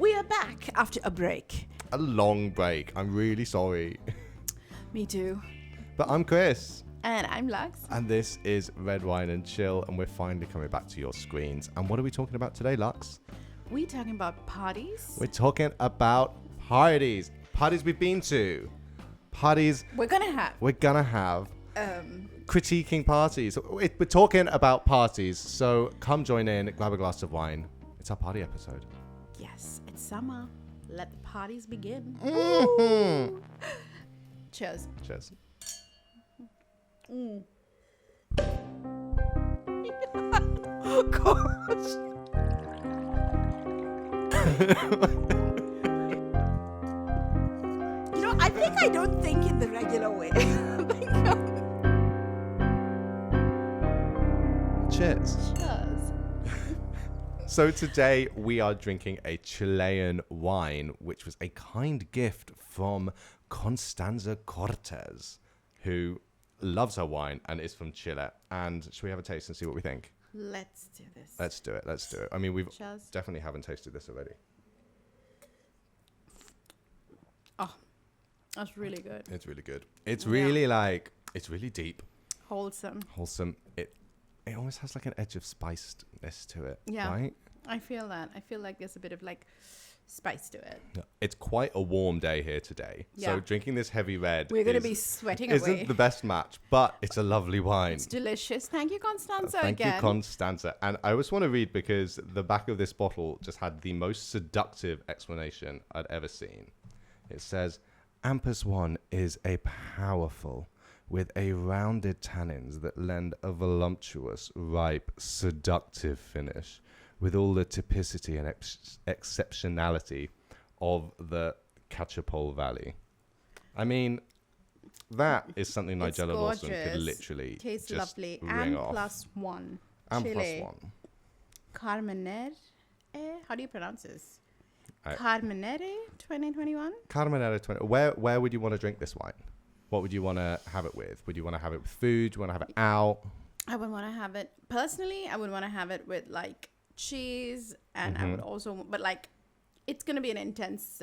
We are back after a break. A long break. I'm really sorry. Me too. But I'm Chris. And I'm Lux. And this is Red Wine and Chill. And we're finally coming back to your screens. And what are we talking about today, Lux? We're talking about parties. We're talking about parties. Parties we've been to. Parties We're gonna have. Critiquing parties. We're talking about parties. So come join in, grab a glass of wine. It's our party episode. Yes, it's summer. Let the parties begin. Mm-hmm. Cheers. Cheers. Gosh. I think I don't think in the regular way. Cheers. Cheers. So today we are drinking a Chilean wine, which was a kind gift from Constanza Cortez, who loves her wine and is from Chile. And should we have a taste and see what we think? Let's do this. Let's do it. Let's do it. I mean, we've Cheers. definitely haven't tasted this already. Oh, that's really good. It's really good. It's really it's really deep. Wholesome. It almost has like an edge of spiciness to it. Yeah. Right? I feel that. I feel like there's a bit of like spice to it. Yeah. It's quite a warm day here today. Yeah. So drinking this heavy red We're going to be sweating away. Isn't the best match, but it's a lovely wine. It's delicious. Thank you, Constanza, Thank again. you, Constanza. And I just want to read because the back of this bottle just had the most seductive explanation I'd ever seen. It says, Ampus 1 is a powerful with a rounded tannins that lend a voluptuous, ripe, seductive finish with all the typicity and exceptionality of the Cachapol Valley. I mean, that is something Nigella Lawson could literally tastes just lovely. ring off. +1. And Chile. +1. Carmenere. How do you pronounce this? I- Carmenere 2021? Carmenere 20. Where would you want to drink this wine? What would you want to have it with? Would you want to have it with food? Do you want to have it out? I would want to have it, personally, I would want to have it with like cheese, and I would also, but like, it's going to be an intense,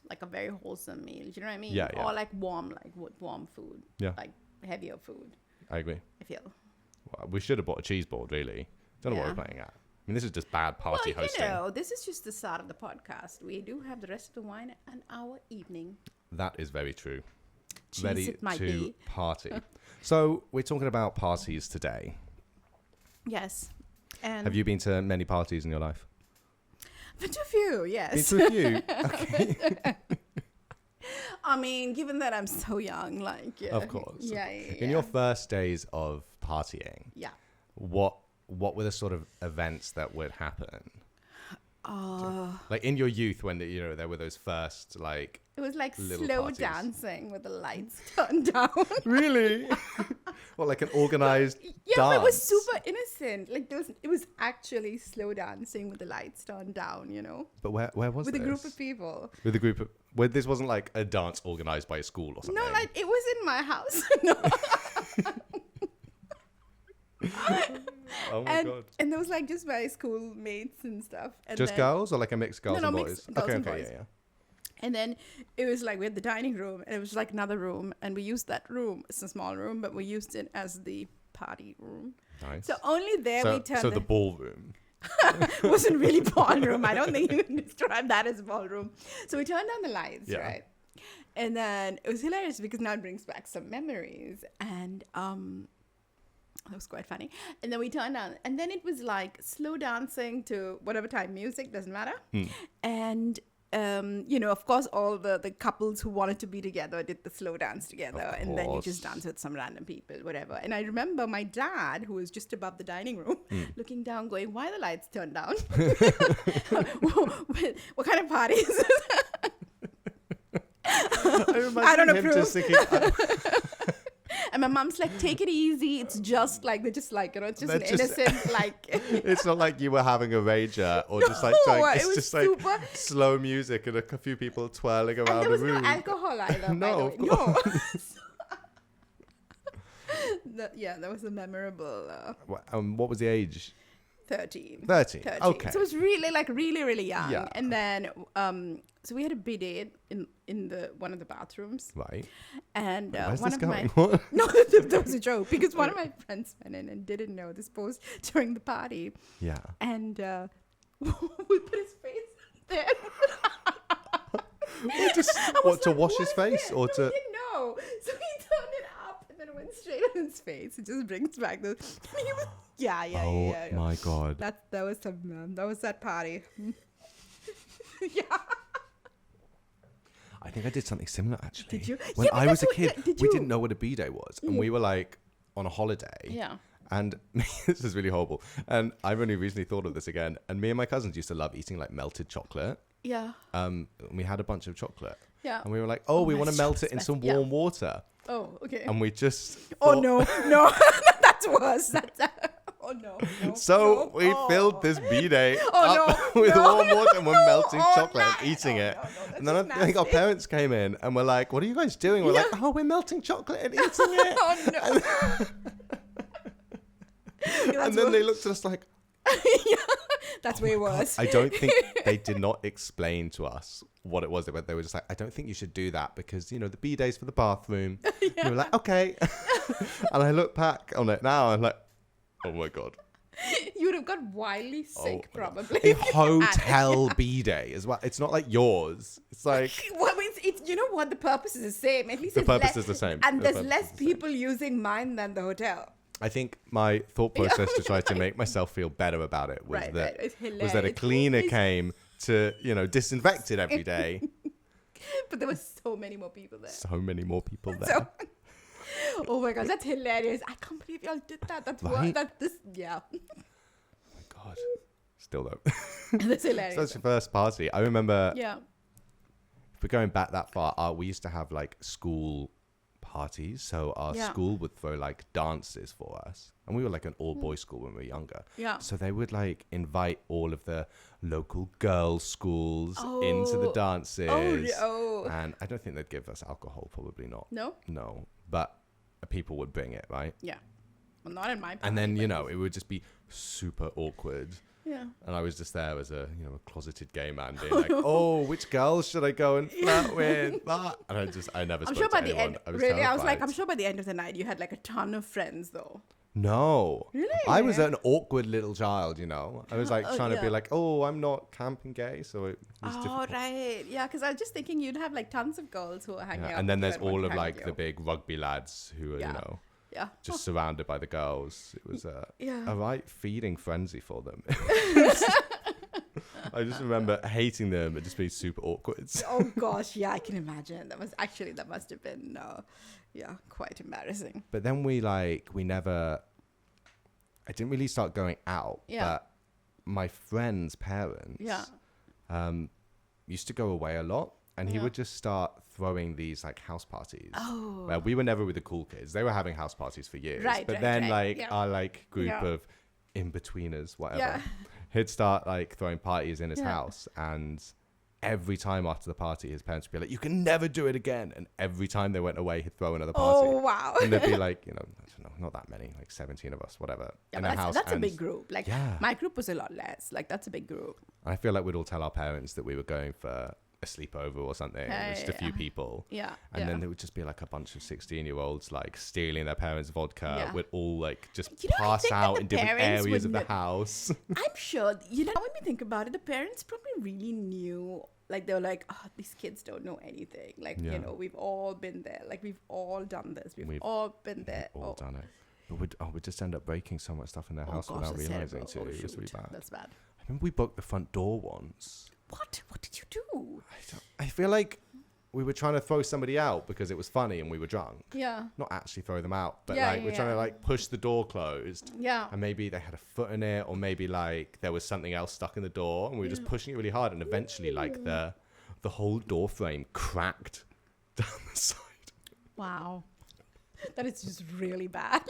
like a very wholesome meal. Do you know what I mean? Yeah, yeah. Or like warm food. Yeah. Like heavier food, I agree. I feel. Well, we should have bought a cheese board, really. Don't know what Yeah. we're playing at. I mean, this is just bad party hosting. This is just the start of the podcast. We do have the rest of the wine and our evening. That is very true. Cheese Ready it might to be. party. So we're talking about parties today. Yes. And Have you been to many parties in your life? been to a few, yes. Been to a few. Okay. I mean, given that I'm so young, like, yeah. Of course. Yeah. In your first days of partying, Yeah. what were the sort of events that would happen? Like in your youth, when there were those first like. It was like little slow parties. dancing with the lights turned down. Really? Well, like an organized Yeah, dance. but it was super innocent. Like it was actually slow dancing with the lights turned down, But where was with this? a group of people. With a group of. Where this wasn't like a dance organized by a school or something. No, like it was in my house. No. Oh my god. And there was like just my schoolmates and stuff. And Just then, girls or like a mixed girls No, and mixed boys? girls Okay, and okay, boys. yeah. And then it was like we had the dining room, and it was like another room, and we used that room. It's a small room, but we used it as the party room. Nice. So only there we turned. So the ballroom. wasn't really ballroom. I don't think you can describe that as ballroom. So we turned down the lights, Yeah. right? And then it was hilarious because now it brings back some memories, and that was quite funny. And then we turned down, and then it was like slow dancing to whatever type music, doesn't matter. And of course, all the couples who wanted to be together did the slow dance together, and then you just dance with some random people, whatever. And I remember my dad, who was just above the dining room, looking down, going, "Why are the lights turned down? What kind of party is this?" I don't approve. Just thinking, And my mom's like, "Take it easy. It's just like it's just an innocent like." it's not like you were having a rager or just like No, it's it was just super- like slow music and a few people twirling around And there was the no room. alcohol either. No, by the way. No. That was a memorable. What was the age? 13. 13. 13. Okay. So it was really, like, really, really young. Yeah. And then, so we had a bidet in the one of the bathrooms. Right. And Where's one this of going? my... What? No, that was a joke. Because one of my friends went in and didn't know this post during the party. Yeah. And we put his face there. What, to like, wash what his is face this? or No, to... he didn't know. So he turned it up and then it went straight on his face. It just brings back the... yeah. Oh my God. That was that party. yeah. I think I did something similar actually. Did you? When Yeah, but I was a that's kid, what- did we you? didn't know what a bidet was, and we were like on a holiday. Yeah. And this is really horrible. And I've only recently thought of this again. And me and my cousins used to love eating like melted chocolate. Yeah. We had a bunch of chocolate. Yeah. And we were like, oh, we want to melted melt it chocolate's in best. some Yeah. warm water. Oh, okay. And we just Oh thought- no, that's worse. That's oh no. So we filled this bidet up no, with no, warm water and we're melting oh, chocolate no, and eating it. no, that's And then I just think our nasty. parents came in and were like, what are you guys doing? We're like, oh, we're melting chocolate and eating it. Oh no. Yeah, And then they looked at us like, that's way worse. I don't think they did not explain to us what it was. They were just like, I don't think you should do that because, you know, the bidet's for the bathroom. And we were like, okay. And I look back on it now and I'm like, oh my God. You would have got wildly sick, my God. probably. A hotel bidet as well. It's not like yours. It's like Well, it's you know what? The purpose is the same. At least the it's purpose less, is the same. and The there's purpose less is the same. people using mine than the hotel. I think my thought process to try to make myself feel better about it was Right, that right. It's was that a hilarious. cleaner came to, you know, disinfect it every day. But there were so many more people there. So many more people there. So, oh my god, that's hilarious! I can't believe y'all did that. That's Right? yeah, God. Still though. that's So hilarious. that's your first party. I remember Yeah, if we're going back that far, we used to have like school parties. So our Yeah. school would throw like dances for us. And we were like an all boys school when we were younger. Yeah. So they would like invite all of the local girls' schools into the Oh. dances. Oh. And I don't think they'd give us alcohol, probably not. No. No. But people would bring it, right? Yeah. Well, not in my. And then, party, you but- know, it would just be super awkward. Yeah. And I was just there as a, you know, a closeted gay man being like, oh, which girls should I go and flirt with? Ah. And I never I'm spoke sure to by the anyone. end, I was really, I was like, terrified. I'm sure by the end of the night you had like a ton of friends though. No. Really? I was an awkward little child, you know. I was like Oh, trying to be yeah. like, oh, I'm not camping gay. So it was Oh difficult. right, yeah, because I was just thinking you'd have like tons of girls who are hanging Yeah. out. And then with there's you and all want of to hang like with the you. big rugby lads who are, Yeah. you know, Yeah. just surrounded by the girls. It was Yeah. a right feeding frenzy for them. I just remember hating them and just being super awkward. Oh gosh, yeah, I can imagine. That must have been, yeah, quite embarrassing. But then I didn't really start going out. Yeah. But my friend's parents Yeah. used to go away a lot. And he Yeah. would just start throwing these like house parties. Oh. Well, we were never with the cool kids. They were having house parties for years. Right, but right, then right. like Yeah. our like group Yeah. of in-betweeners, whatever, Yeah. he'd start like throwing parties in his Yeah. house. And every time after the party, his parents would be like, you can never do it again. And every time they went away, he'd throw another party. Oh wow. And there'd be like, you know, I don't know, not that many, like 17 of us, whatever, Yeah, in but a house. that's a and big group. Like Yeah. my group was a lot less. Like that's a big group. I feel like we'd all tell our parents that we were going for a sleepover or something. Yeah, Just a few yeah. people. Yeah. And yeah. then there would just be like a bunch of 16-year-olds like stealing their parents' vodka. Yeah. Would all like just You know, I pass think that out the in different parents areas of would the house. I'm sure, you know, when we think about it, the parents probably really knew, like, they were like, oh, these kids don't know anything. Like, Yeah. you know, we've all been there. Like, we've all done this. We've We've all been there. all done it. But we'd just end up breaking so much stuff in their house without that's realizing terrible. too. Oh, It was really shoot. bad. That's bad. I remember we broke the front door once. What? What did you do? I feel like we were trying to throw somebody out because it was funny and we were drunk. Yeah. Not actually throw them out, but Yeah, like we're trying to yeah. like push the door closed. Yeah. And maybe they had a foot in it, or maybe like there was something else stuck in the door, and we were just pushing it really hard, and eventually like the whole door frame cracked down the side. Wow. That is just really bad.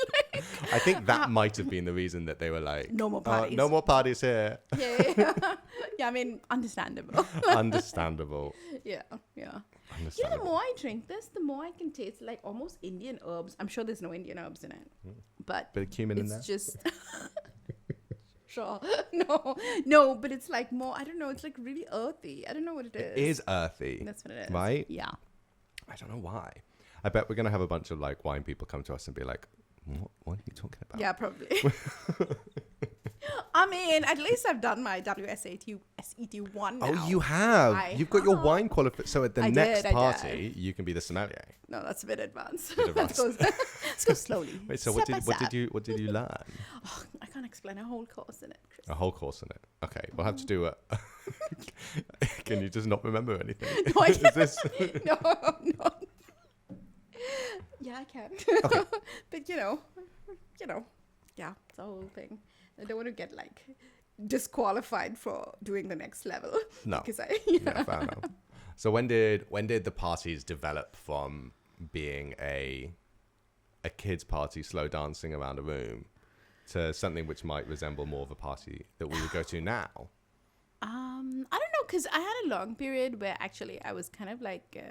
I think that might have been the reason that they were like, No more parties." no more parties here." yeah. Yeah, I mean, understandable. Understandable. Yeah. Yeah. You know, the Understandable. more I drink this, the more I can taste like almost Indian herbs. I'm sure there's no Indian herbs in it, but Bit of cumin in there. it's just Sure. No, but it's like more, I don't know, it's like really earthy. I don't know what it is. It is earthy. That's what it is. Right? Yeah. I don't know why. I bet we're going to have a bunch of like wine people come to us and be like, what are you talking about? Yeah, probably. I mean, at least I've done my WSET 1 now. Oh, you have. You've got your wine qualification. So at the next party, you can be the sommelier. No, that's a bit advanced. Let's go slowly. Wait, so what did you learn? Oh, I can't explain a whole course in it, Chris. A whole course in it. Okay, we'll have to do a. Can you just not remember anything? No, I can't. No. Yeah, I can. Okay. But yeah, it's a whole thing. I don't want to get like disqualified for doing the next level. No. Because Yeah, fair enough. So when did the parties develop from being a kids party, slow dancing around a room, to something which might resemble more of a party that we would go to now? I don't know, because I had a long period where actually I was kind of like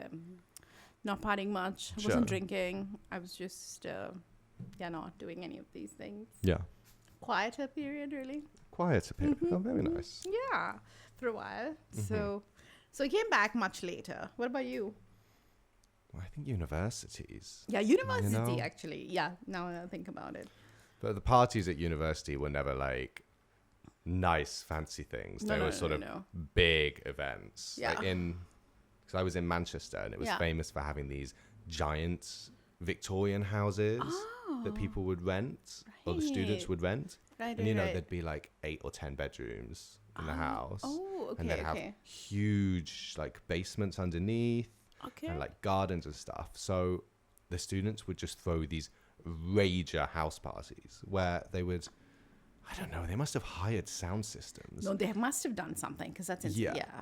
not partying much. I wasn't drinking. I was just not doing any of these things. Yeah. Quieter period, really. Quieter period. Mm-hmm. Oh, very nice. Yeah, for a while. Mm-hmm. So I came back much later. What about you? Well, I think universities. Yeah, university actually. Yeah, now I think about it. But the parties at university were never like nice, fancy things. They were sort of big events. Yeah. Like because I was in Manchester and it was famous for having these giant Victorian houses that people would rent, or the students would rent. And there'd be like 8 or 10 bedrooms in the house. Oh, okay. And they'd have huge like basements underneath and like gardens and stuff. So the students would just throw these rager house parties where they would, I don't know, they must have hired sound systems. No, they must have done something, because that's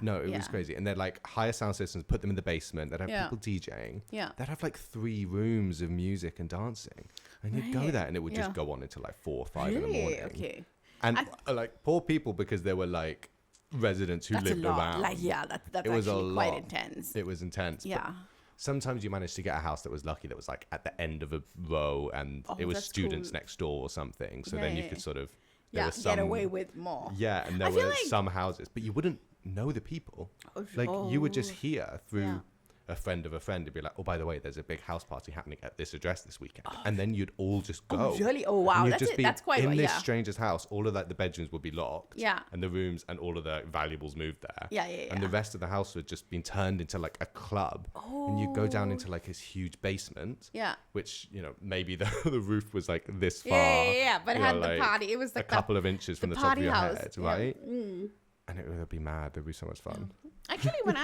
No, it was crazy. And they'd like hire sound systems, put them in the basement. They'd have people DJing. Yeah. They'd have like 3 rooms of music and dancing. And you'd go there and it would just go on until like 4 or 5 in the morning. Okay. And like poor people, because they were like residents who lived around. Like, that's it was actually quite intense. It was intense. Yeah. Sometimes you managed to get a house that was lucky, that was like at the end of a row, and it was students next door or something. So then you could sort of get away with more. Yeah, and there were some houses, but you wouldn't know the people. You would just hear through a friend of a friend to be like, oh, by the way, there's a big house party happening at this address this weekend. And then you'd all just go. Oh, really? Oh, wow. That's quite in this stranger's house. All of like the bedrooms would be locked. Yeah. And the rooms and all of the valuables moved there. Yeah. And the rest of the house had just been turned into like a club. Oh. And you go down into like this huge basement. Yeah. Which, maybe the roof was like this far. Yeah. But it had the party. It was like a couple of inches from the top of your head, right? Yeah. Mm. And it would be mad. It would be so much fun. Actually, when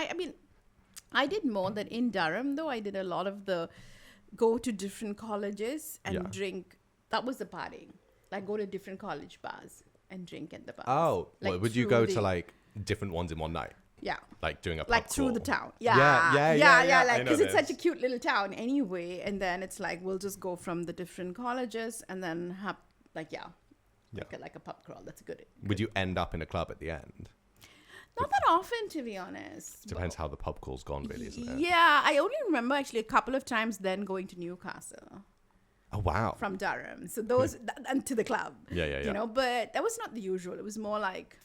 I did more than in Durham, though. I did a lot of the go to different colleges and drink. That was the party. Like go to different college bars and drink at the bars. Oh, like would you go to like different ones in one night? Yeah. Like doing a pub like through crawl. the town. Yeah. Like because it's such a cute little town anyway, and then it's like we'll just go from the different colleges and then have like a pub crawl. That's a good. Would you end up in a club at the end? Not that often, to be honest. Depends how the pub crawl's gone, really, isn't it? Yeah, I only remember actually a couple of times then going to Newcastle. Oh, wow. From Durham. So those, and to the club. Yeah. But that was not the usual. It was more like,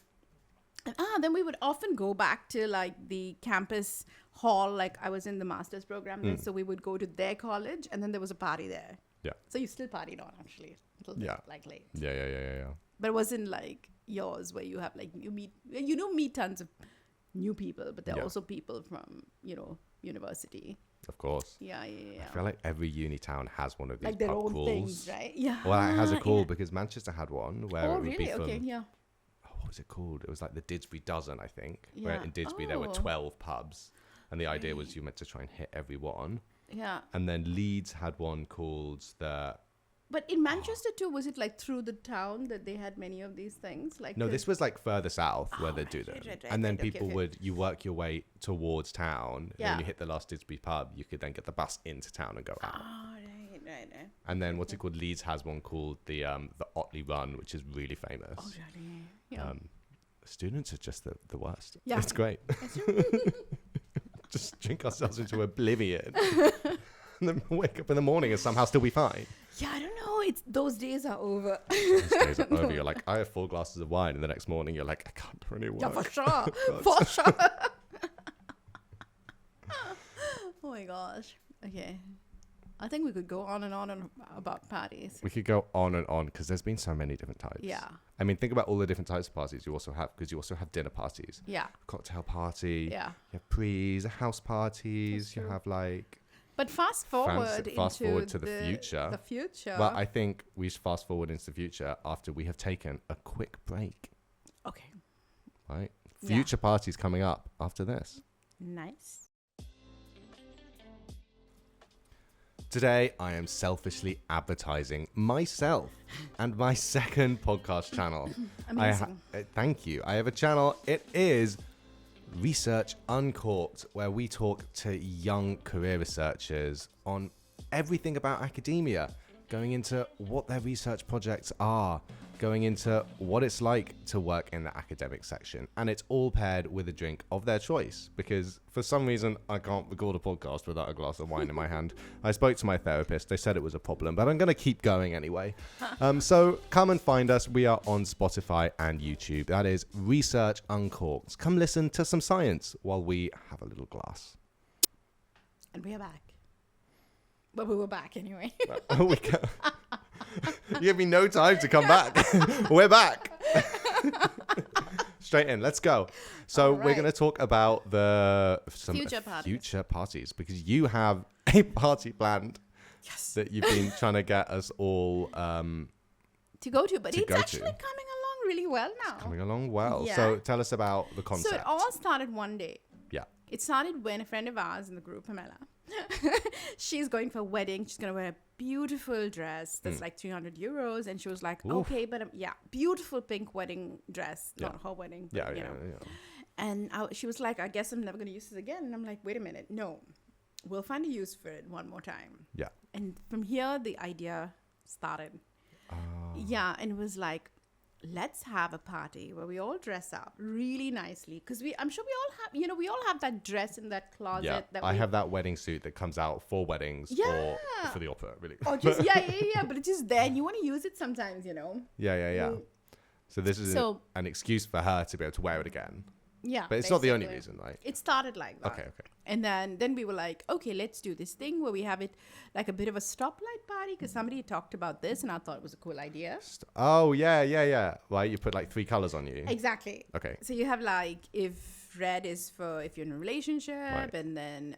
then we would often go back to like the campus hall. Like I was in the master's program then, so we would go to their college and then there was a party there. Yeah. So you still partied on actually. A little bit, like late. Yeah. But it wasn't like yours where you have like you don't meet tons of new people, but there are also people from university. Of course. Yeah. I feel like every uni town has one of these like their pub own crawls. Things, right? Yeah. Well, it has a call because Manchester had one where it would be from. Okay, yeah. Oh, what was it called? It was like the Didsbury Dozen, I think. Yeah. Where in Didsbury there were 12 pubs, and the idea was you meant to try and hit every one. Yeah. And then Leeds had one called the. But in Manchester too, was it like through the town that they had many of these things? Like no, this was like further south where they do them. Right, and then people you work your way towards town. Yeah. And when you hit the last Didsbury pub, you could then get the bus into town and go out. Oh, right. And then what's it called? Leeds has one called the Otley Run, which is really famous. Oh, really? Yeah. Students are just the worst. Yeah. It's great. Just drink ourselves into oblivion. and then wake up in the morning and somehow still be fine. Yeah, I don't know. It's those days are over. Those days are over. You're like, I have 4 glasses of wine, and the next morning you're like, I can't do any work. Yeah, for sure. For sure. Oh my gosh. Okay. I think we could go on and on about parties. We could go on and on because there's been so many different types. Yeah. I mean, think about all the different types of parties you also have, because you also have dinner parties. Yeah. Cocktail party. Yeah. You have prees, house parties. You have like... But fast forward to the future. The future. Well, I think we should fast forward into the future after we have taken a quick break. Okay. Right? Future parties coming up after this. Nice. Today, I am selfishly advertising myself and my second podcast channel. Amazing. Thank you. I have a channel. It is Research Uncorked, where we talk to young career researchers on everything about academia, going into what their research projects are, going into what it's like to work in the academic section. And it's all paired with a drink of their choice, because for some reason I can't record a podcast without a glass of wine in my hand. I spoke to my therapist. They said it was a problem, but I'm going to keep going anyway. So come and find us. We are on Spotify and YouTube. That is Research Uncorked. Come listen to some science while we have a little glass. And we are back. Well, we were back anyway. You give me no time to come back. We're back. Straight in. Let's go. So we're going to talk about some future parties, because you have a party planned that you've been trying to get us all to go to. But it's actually coming along really well now. It's coming along well. Yeah. So tell us about the concept. So it all started one day. Yeah. It started when a friend of ours in the group, Pamela, she's going for a wedding. She's going to wear a beautiful dress that's like 300 euros. And she was like, okay, but beautiful pink wedding dress. Not her wedding, but, you know. And she was like, I guess I'm never going to use this again. And I'm like, wait a minute. No, we'll find a use for it one more time. Yeah. And from here, the idea started. Yeah. And it was like, let's have a party where we all dress up really nicely, because I'm sure we all have that dress in that closet. Yeah, that I have that wedding suit that comes out for weddings or for the opera, really. Or just but it's just there and you want to use it sometimes, you know. Yeah. So this is an excuse for her to be able to wear it again. Yeah, but it's not the only reason, right? It started like that. Okay. And then we were like, okay, let's do this thing where we have it like a bit of a stoplight party, because somebody talked about this and I thought it was a cool idea. Oh, yeah. Right, you put like 3 colors on you. Exactly. Okay. So you have like, if red is for if you're in a relationship, and then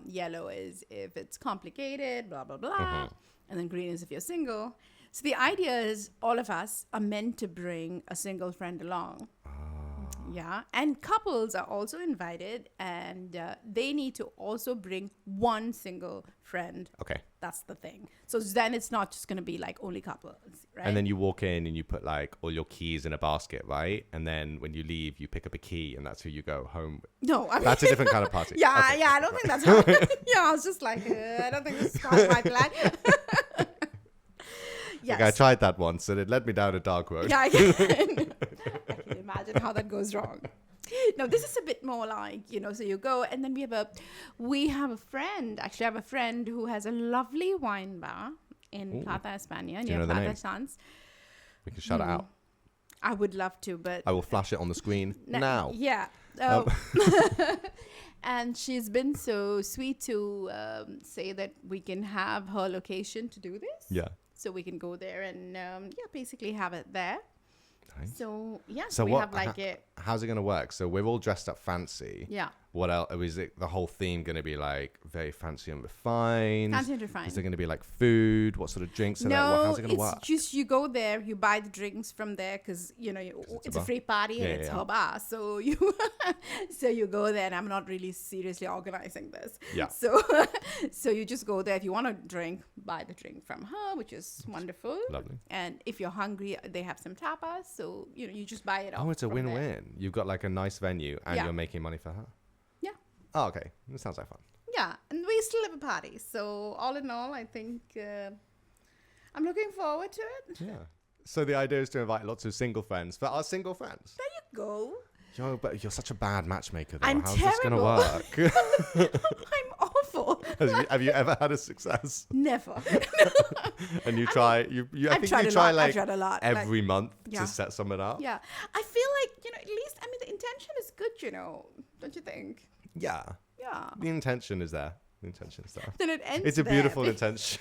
yellow is if it's complicated, blah, blah, blah. And then green is if you're single. So the idea is all of us are meant to bring a single friend along. Yeah, and couples are also invited, and they need to also bring one single friend. Okay. That's the thing. So then it's not just going to be like only couples, right? And then you walk in and you put like all your keys in a basket, right? And then when you leave, you pick up a key, and that's who you go home with. No, I mean, that's a different kind of party. I don't think that's how. I was just like, I don't think this is part of my plan. Yes. Like I tried that once and it led me down a dark road. Yeah, I can imagine how that goes wrong. No, this is a bit more like, so you go, and then we have a friend. Actually, I have a friend who has a lovely wine bar in Plaza España, near Plaza Sanz. We can shout it out. I would love to, but I will flash it on the screen now. Yeah. And she's been so sweet to say that we can have her location to do this. Yeah. So we can go there and basically have it there. Nice. So we have like it. How's it going to work? So we're all dressed up fancy. Yeah. What else? Is it the whole theme going to be like very fancy and refined? Fancy and refined. Is there going to be like food? What sort of drinks are there? How's it going to work? It's just you go there, you buy the drinks from there, because it's a free party and it's her bar. So you go there, and I'm not really seriously organizing this. Yeah. So you just go there. If you want to drink, buy the drink from her, which is wonderful. Lovely. And if you're hungry, they have some tapas. So you just buy it. Oh, it's a win-win. There. You've got like a nice venue, and you're making money for her. Yeah. Oh, okay. That sounds like fun. Yeah, and we still have a party. So all in all, I think I'm looking forward to it. Yeah. So the idea is to invite lots of single friends for our single friends. There you go. But you're such a bad matchmaker, though. I'm How's terrible. this going to work? I'm awful. awful. Have you ever had a success? Never. And you try, I think you try like tried a lot. every month Yeah. to set someone up. Yeah. I feel like, at least, the intention is good, don't you think? Yeah. Yeah. The intention is there. The intention is there. Then it ends It's a there. beautiful intention.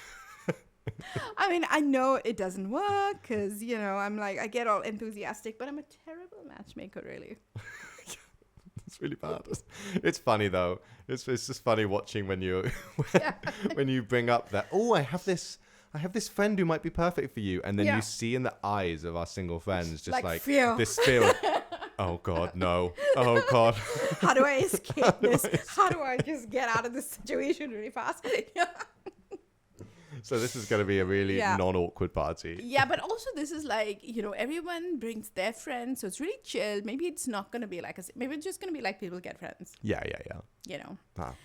I know it doesn't work because, I'm like, I get all enthusiastic, but I'm a terrible matchmaker, really. It's really bad. It's funny though. It's just funny watching when you when you bring up that, oh, I have this friend who might be perfect for you, and then you see in the eyes of our single friends just like fear. this fear of, oh God, no. Oh God. How do I escape this? How do I just get out of this situation really fast? So this is going to be a really non-awkward party. Yeah, but also this is like, everyone brings their friends, so it's really chill. Maybe it's not going to be like, maybe it's just going to be like people get friends. Yeah.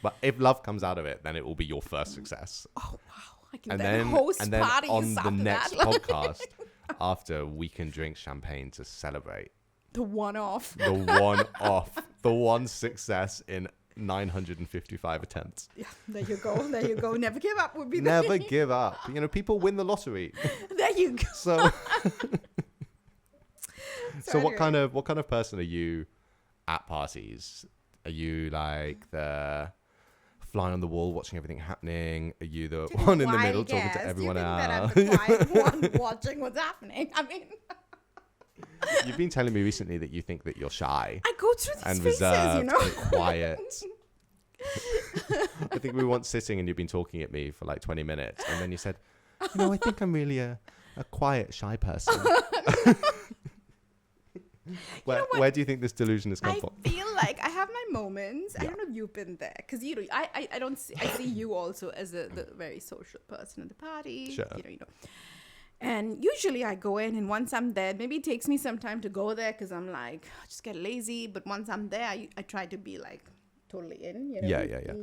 But if love comes out of it, then it will be your first success. Oh, wow. I can then host parties on the after next that. podcast, after we can drink champagne to celebrate. The one-off. The one-off. The one success in 955 attempts. Yeah, there you go. Never give up would be the Never give up. People win the lottery. There you go. So what kind of person are you at parties? Are you like the fly on the wall watching everything happening? Are you the one in the middle talking to everyone else? Do you think that I'm the quiet one watching what's happening? You've been telling me recently that you think that you're shy. I go through these and phases, reserved and quiet. I think we were once sitting and you've been talking at me for like 20 minutes, and then you said, I think I'm really a quiet, shy person. Where do you think this delusion has come from? I feel like I have my moments. I don't know if you've been there, because I don't see. I see you also as the very social person at the party. Sure. And usually I go in, and once I'm there, maybe it takes me some time to go there because I'm like, I just get lazy. But once I'm there, I try to be like totally in. Yeah.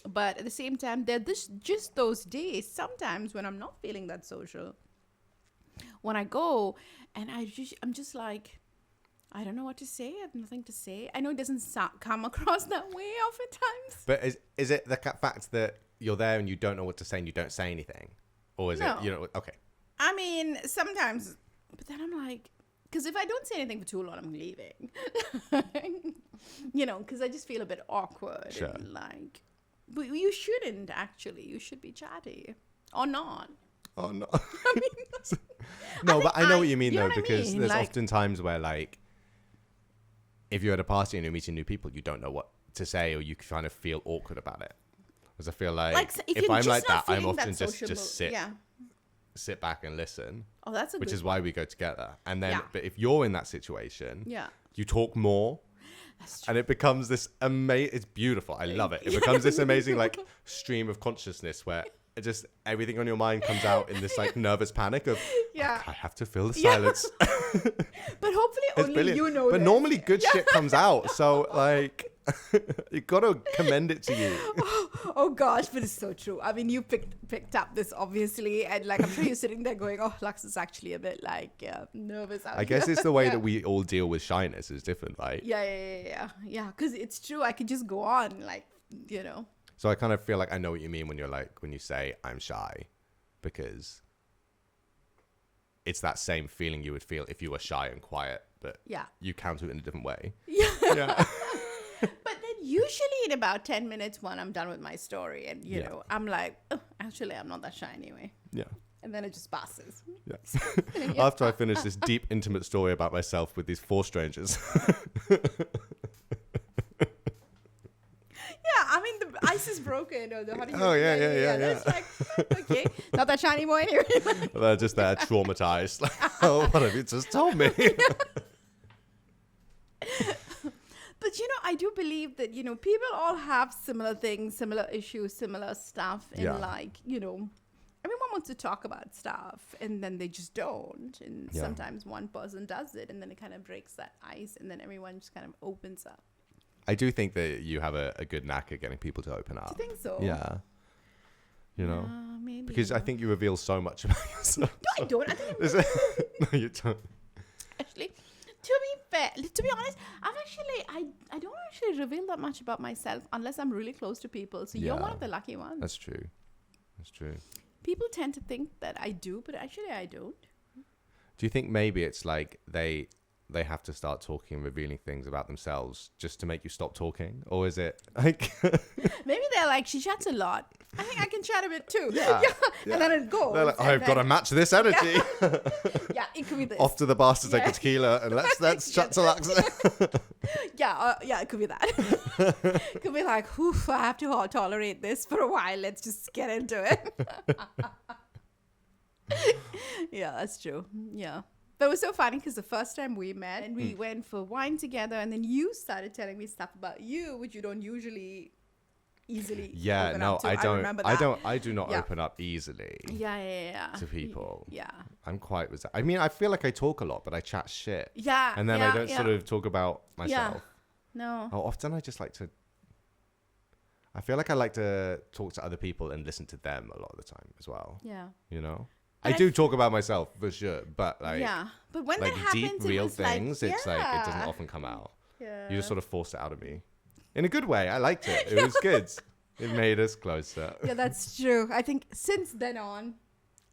But at the same time, there are just those days sometimes when I'm not feeling that social. When I go and I'm just like, I don't know what to say. I have nothing to say. I know it doesn't come across that way oftentimes. But is it the fact that you're there and you don't know what to say and you don't say anything? Or is it, okay. Sometimes, but then I'm like, because if I don't say anything for too long, I'm leaving. Because I just feel a bit awkward. Sure. And like, but you shouldn't actually. You should be chatty. Or not. Oh, no. But I know what you mean, though, because there's like, often times where, like, if you're at a party and you're meeting new people, you don't know what to say, or you kind of feel awkward about it. Because I feel like if I'm like that, I'm often just sit back and listen. Oh, that's which is why we go together. And then, but if you're in that situation, yeah, you talk more. That's true. And it becomes this it's beautiful. I love it. It becomes this amazing like stream of consciousness where it just everything on your mind comes out in this like nervous panic of I have to fill the silence. But hopefully only brilliant. You know. But this. Normally good shit comes out. So like you got to commend it to you. Oh gosh, but it's so true. I mean, you picked up this obviously, and like I'm sure you're sitting there going, "Oh, Lux is actually a bit like nervous." I guess it's the way that we all deal with shyness is different, right? Yeah. Because it's true. I could just go on, like So I kind of feel like I know what you mean when you say I'm shy, because it's that same feeling you would feel if you were shy and quiet, but you counter it in a different way. Yeah. But then usually in about 10 minutes when I'm done with my story and, you know, I'm like, oh, actually, I'm not that shy anyway. Yeah. And then it just passes. Yeah. After I finish this deep, intimate story about myself with these 4 strangers. Yeah, I mean, the ice is broken. Or the yeah. It's like, okay, not that shiny anymore anyway. They're just there traumatized. Like, oh, what have you just told me? But, I do believe that, people all have similar things, similar issues, similar stuff. And everyone wants to talk about stuff and then they just don't. And sometimes one person does it and then it kind of breaks that ice and then everyone just kind of opens up. I do think that you have a good knack at getting people to open up. Do you think so? Yeah. Maybe. Because I think you reveal so much about yourself. No, I don't. I think No, you don't. actually, to be honest, I've I don't actually reveal that much about myself unless I'm really close to people. So you're one of the lucky ones. That's true. That's true. People tend to think that I do, but actually I don't. Do you think maybe it's like they have to start talking and revealing things about themselves just to make you stop talking? Or is it like... Maybe they're like, she chats a lot. I think I can chat a bit too. Yeah. And then it goes. They're like, I've got to match this energy. Yeah, it could be this. Off to the bars to take a tequila and let's chat to Lax. Yeah, it could be that. It could be like, oof, I have to tolerate this for a while. Let's just get into it. Yeah, that's true. Yeah. But it was so funny because the first time we met and we went for wine together, and then you started telling me stuff about you, which you don't usually easily open up to. I do not open up easily to people. Yeah. I'm quite I mean, I feel like I talk a lot, but I chat shit. Yeah. And then I don't sort of talk about myself. Yeah. No. Often I just like to... I feel like I like to talk to other people and listen to them a lot of the time as well. Yeah. You know? And I do talk about myself for sure, but like... Yeah. But when like that happens, deep, real things, like, it's like it doesn't often come out. Yeah. You just sort of forced it out of me. In a good way. I liked it. It was good. It made us closer. Yeah, that's true. I think since then on,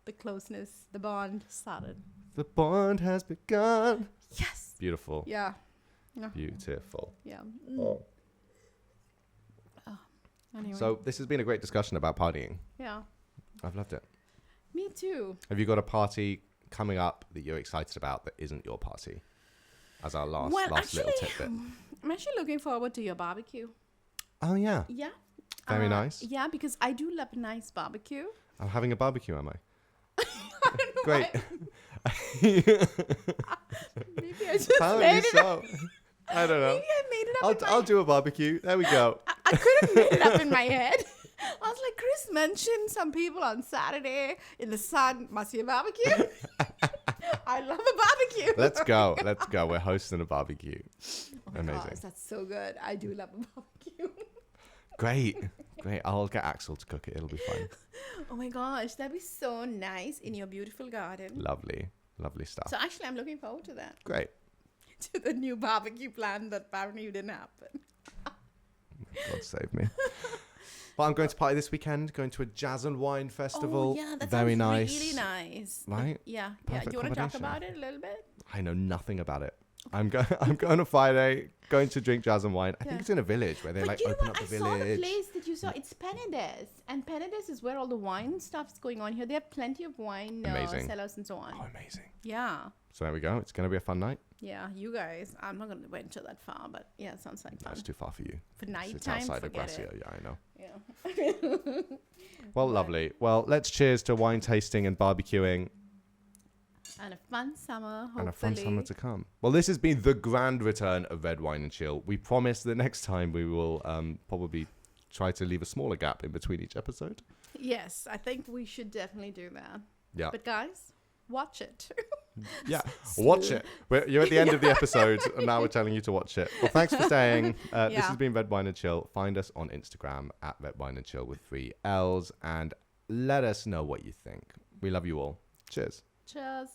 the closeness, the bond started. The bond has begun. Yes. Beautiful. Yeah. Beautiful. Yeah. Oh. Anyway. So this has been a great discussion about partying. Yeah. I've loved it. Me too. Have you got a party coming up that you're excited about that isn't your party? As our last little tidbit. I'm actually looking forward to your barbecue. Oh, yeah. Yeah. Very nice. Yeah, because I do love a nice barbecue. I'm having a barbecue, am I? I don't know Great. Maybe I just Apparently made it so. up. I don't know. Maybe I made it up. I'll do a barbecue. There we go. I couldn't make it up in my head. I was like, Chris mentioned some people on Saturday in the sun. Must be a barbecue. I love a barbecue. Let's go. Let's go. We're hosting a barbecue. Oh my Amazing. gosh, that's so good. I do love a barbecue. Great. I'll get Axel to cook it. It'll be fun. Oh my gosh, that'd be so nice in your beautiful garden. Lovely stuff. So actually, I'm looking forward to that. Great. To the new barbecue plan that apparently didn't happen. God save me. But I'm going to party this weekend, going to a jazz and wine festival. Oh, yeah, that very sounds nice. really nice. Right? Yeah. Perfect Do you want to talk combination. about it a little bit? I know nothing about it. I'm going on Friday, going to drink jazz and wine. I think it's in a village where they But like you know open what? up the I saw the village. place that you saw. It's Penedès. And Penedès is where all the wine stuff's going on here. They have plenty of wine cellars and so on. Oh, amazing. Yeah. So there we go. It's going to be a fun night. Yeah, you guys. I'm not going to venture that far, but yeah, it sounds like fun. That's too far for you. For It's nighttime, outside of forget Gracia. it. Yeah, I know. Yeah. Well, lovely. Well, let's cheers to wine tasting and barbecuing. And a fun summer, hopefully. And a fun summer to come. Well, this has been the grand return of Red Wine and Chill. We promise the next time we will probably try to leave a smaller gap in between each episode. Yes, I think we should definitely do that. Yeah. But guys, watch it. Yeah, watch it. You're at the end of the episode, and now we're telling you to watch it. Well, thanks for staying. This has been Red Wine and Chill. Find us on Instagram at Red Wine and Chill with 3 L's, and let us know what you think. We love you all. Cheers. Cheers.